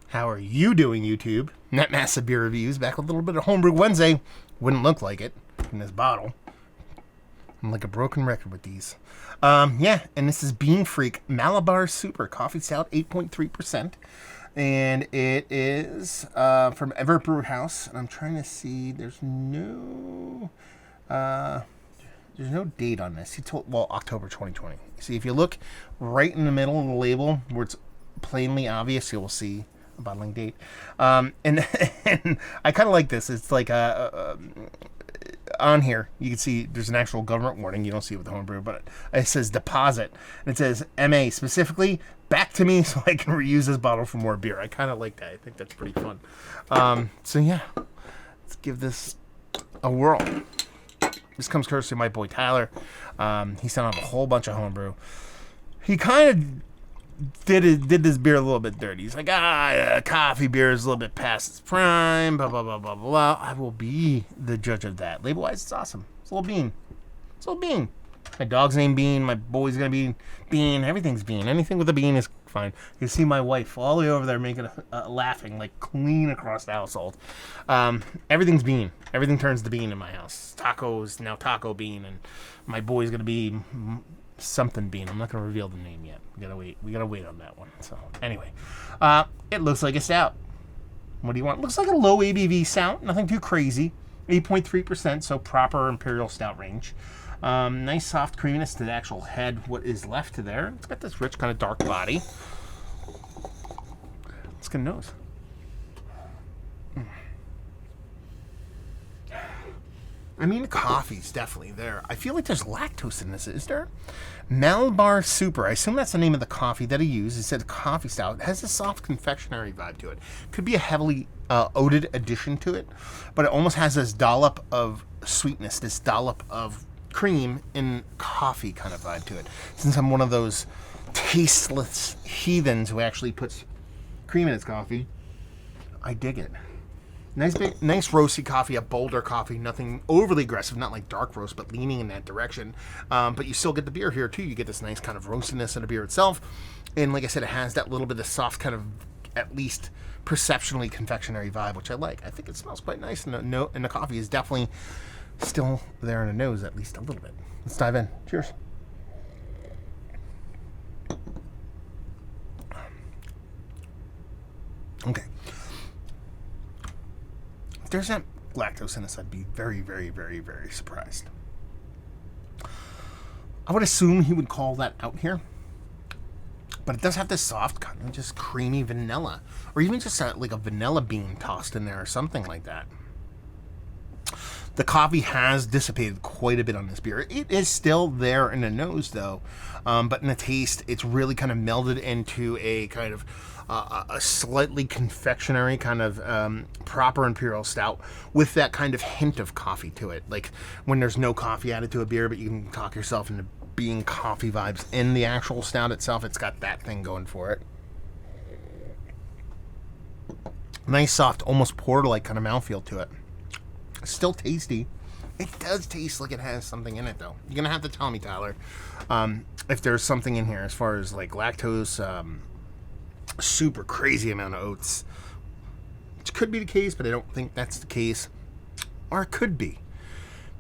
How are you doing, YouTube? Net Massive Beer Reviews, back with a little bit of Homebrew Wednesday. Wouldn't look like it in this bottle. I'm like a broken record with these. Yeah, and this is Beanfreak Malibar Super Coffee Stout, 8.3%. And it is from Everett Brewhouse. And I'm trying to see, there's no date on this. He told, well, October 2020. See, if you look right in the middle of the label, where it's plainly obvious, you will see a bottling date. And I kind of like this. It's like on here, you can see there's an actual government warning. You don't see it with the homebrew, but it says deposit. And it says MA, specifically, back to me so I can reuse this bottle for more beer. I kind of like that. I think that's pretty fun. So yeah, let's give this a whirl. This comes courtesy of my boy Tyler. He sent out a whole bunch of homebrew. He kind of did this beer a little bit dirty. He's like, coffee beer is a little bit past its prime, blah, blah, blah, blah, blah. I will be the judge of that. Label-wise, it's awesome. It's a little bean. It's a little bean. My dog's name Bean. My boy's going to be Bean. Everything's Bean. Anything with a bean is fine. You see my wife all the way over there making laughing, like clean across the household. Everything's Bean. Everything turns to bean in my house. Tacos, now Taco Bean, and my boy's going to be something Bean. I'm not going to reveal the name yet. We gotta wait on that one. So anyway, it looks like a stout. What do you want? It looks like a low ABV stout. Nothing too crazy. 8.3%, so proper imperial stout range. Nice soft creaminess to the actual head. What is left to there? It's got this rich kind of dark body. Let's get a nose. I mean, the coffee's definitely there. I feel like there's lactose in this, is there? Malibar Super. I assume that's the name of the coffee that he used. He said coffee stout. It has a soft confectionery vibe to it. Could be a heavily oated addition to it, but it almost has this dollop of sweetness, this dollop of cream in coffee kind of vibe to it. Since I'm one of those tasteless heathens who actually puts cream in his coffee, I dig it. Nice roasty coffee, a bolder coffee, nothing overly aggressive, not like dark roast, but leaning in that direction. But you still get the beer here too. You get this nice kind of roastiness in the beer itself. And like I said, it has that little bit of soft kind of, at least perceptionally confectionery vibe, which I like. I think it smells quite nice, and the coffee is definitely still there in the nose, at least a little bit. Let's dive in. Cheers. Okay. If there's not lactose in this, I'd be very, very, very, very surprised. I would assume he would call that out here. But it does have this soft, kind of just creamy vanilla. Or even just like a vanilla bean tossed in there or something like that. The coffee has dissipated quite a bit on this beer. It is still there in the nose, though. But in the taste, it's really kind of melded into a kind of a slightly confectionery kind of proper imperial stout with that kind of hint of coffee to it. Like when there's no coffee added to a beer, but you can talk yourself into being coffee vibes in the actual stout itself. It's got that thing going for it. Nice, soft, almost porter-like kind of mouthfeel to it. Still tasty. It does taste like it has something in it, though. You're going to have to tell me, Tyler, if there's something in here as far as like lactose, super crazy amount of oats. Which could be the case, but I don't think that's the case. Or it could be.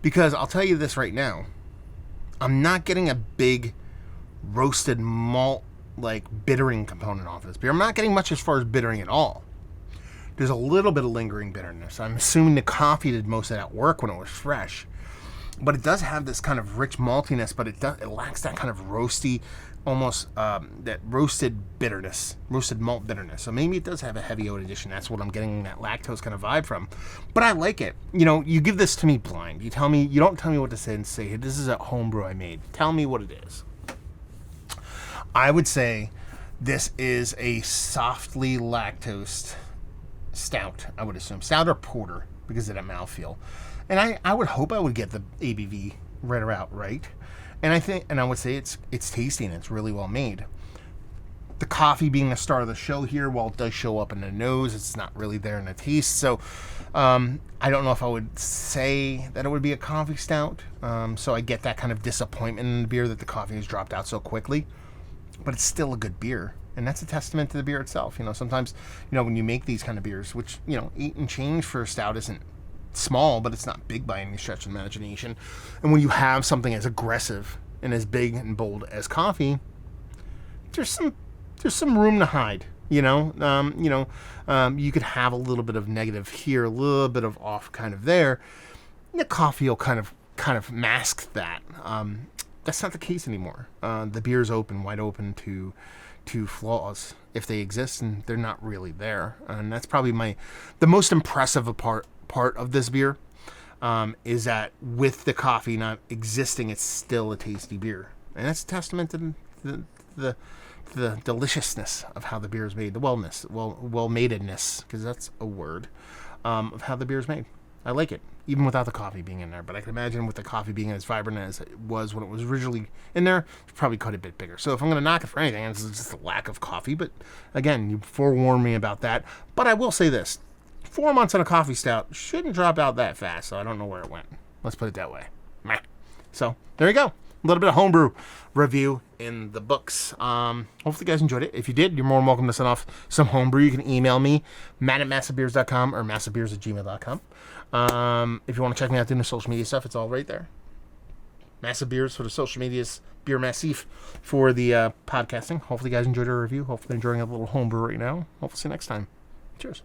Because I'll tell you this right now. I'm not getting a big roasted malt, like, bittering component off of this beer. I'm not getting much as far as bittering at all. There's a little bit of lingering bitterness. I'm assuming the coffee did most of that work when it was fresh. But it does have this kind of rich maltiness, but it lacks that kind of roasty, almost that roasted bitterness, roasted malt bitterness. So maybe it does have a heavy oat addition. That's what I'm getting that lactose kind of vibe from. But I like it. You know, you give this to me blind. You don't tell me what to say and say, hey, this is a homebrew I made. Tell me what it is. I would say this is a softly lactosed stout, I would assume. Stout or porter, because of that mouthfeel. And I would hope I would get the ABV right around right. And I would say it's tasty and it's really well made. The coffee being the star of the show here, while it does show up in the nose, it's not really there in the taste. So I don't know if I would say that it would be a coffee stout. So I get that kind of disappointment in the beer that the coffee has dropped out so quickly. But it's still a good beer. And that's a testament to the beer itself. Sometimes, when you make these kind of beers, which, 8 and change for a stout isn't small, but it's not big by any stretch of the imagination. And when you have something as aggressive and as big and bold as coffee, there's some room to hide. You could have a little bit of negative here, a little bit of off kind of there. And the coffee will kind of mask that. That's not the case anymore. The beer's wide open to flaws if they exist, and they're not really there. And that's probably the most impressive part of this beer, is that with the coffee not existing, it's still a tasty beer, and that's a testament to the deliciousness of how the beer is made, the well-matedness, because that's a word, of how the beer is made. I like it, even without the coffee being in there. But I can imagine with the coffee being as vibrant as it was when it was originally in there, it's probably quite a bit bigger. So if I'm going to knock it for anything, it's just the lack of coffee. But again, you forewarned me about that. But I will say this. 4 months on a coffee stout shouldn't drop out that fast, so I don't know where it went. Let's put it that way. Meh. So there you go. A little bit of homebrew review in the books. Hopefully you guys enjoyed it. If you did, you're more than welcome to send off some homebrew. You can email me, matt@massivebeers.com or massivebeers@gmail.com. If you want to check me out doing the social media stuff, it's all right there. Massive Beers for the social medias, Beer Massif for the podcasting. Hopefully you guys enjoyed our review. Hopefully you're enjoying a little homebrew right now. Hopefully see you next time. Cheers.